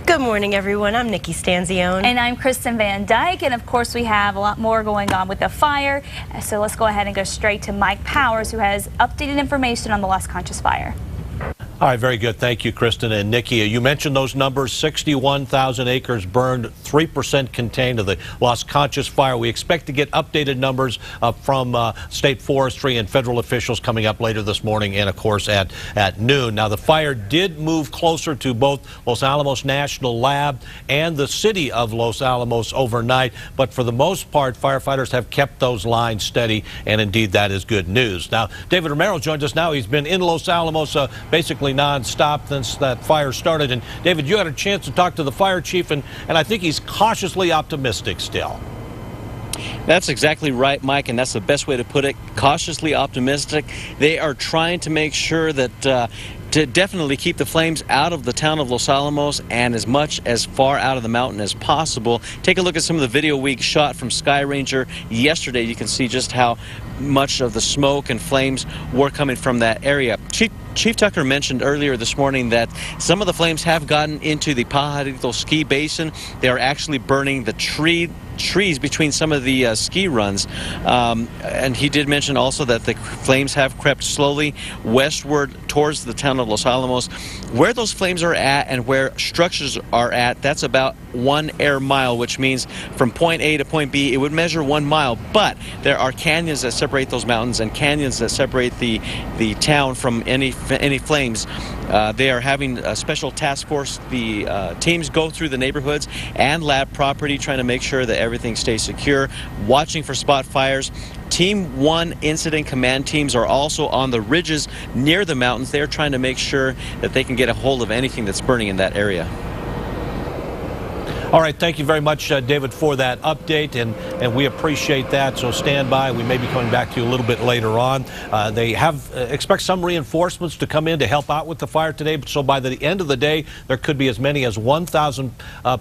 Good morning, everyone. I'm Nikki Stanzione. And I'm Kristen Van Dyke. And of course, we have a lot more going on with the fire. So let's go ahead and go straight to Mike Powers, who has updated information on the Las Conchas fire. All right, very good. Thank you, Kristen and Nikki. You mentioned those numbers, 61,000 acres burned, 3% contained of the Las Conchas fire. We expect to get updated numbers from state forestry and federal officials coming up later this morning and, of course, at noon. Now, the fire did move closer to both Los Alamos National Lab and the city of Los Alamos overnight, but for the most part, firefighters have kept those lines steady, and indeed, that is good news. Now, David Romero joins us now. He's been in Los Alamos basically non-stop since that fire started. And David, you had a chance to talk to the fire chief, and I think he's cautiously optimistic still. That's exactly right, Mike, and that's the best way to put it, cautiously optimistic. They are trying to make sure that to definitely keep the flames out of the town of Los Alamos and as far out of the mountain as possible. Take a look at some of the video we shot from Sky Ranger yesterday. You can see just how much of the smoke and flames were coming from that area. Chief Tucker mentioned earlier this morning that some of the flames have gotten into the Pajarito ski basin. They are actually burning the trees between some of the ski runs. And he did mention also that the flames have crept slowly westward towards the town of Los Alamos. Where those flames are at and where structures are at, that's about 1 air mile, which means from point A to point B, it would measure 1 mile. But there are canyons that separate those mountains and canyons that separate the town from any flames. They are having a special task force. The teams go through the neighborhoods and lab property, trying to make sure that everything stays secure, watching for spot fires. Team 1 incident command teams are also on the ridges near the mountains. They're trying to make sure that they can get a hold of anything that's burning in that area. All right, thank you very much, David, for that update, and we appreciate that. So stand by. We may be coming back to you a little bit later on. They have expect some reinforcements to come in to help out with the fire today. So by the end of the day, there could be as many as 1,000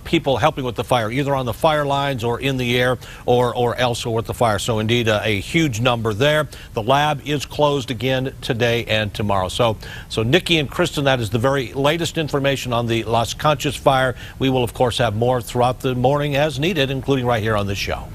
people helping with the fire, either on the fire lines or in the air or elsewhere with the fire. So indeed, a huge number there. The lab is closed again today and tomorrow. So Nikki and Kristen, that is the very latest information on the Las Conchas fire. We will, of course, have more throughout the morning as needed, including right here on the show.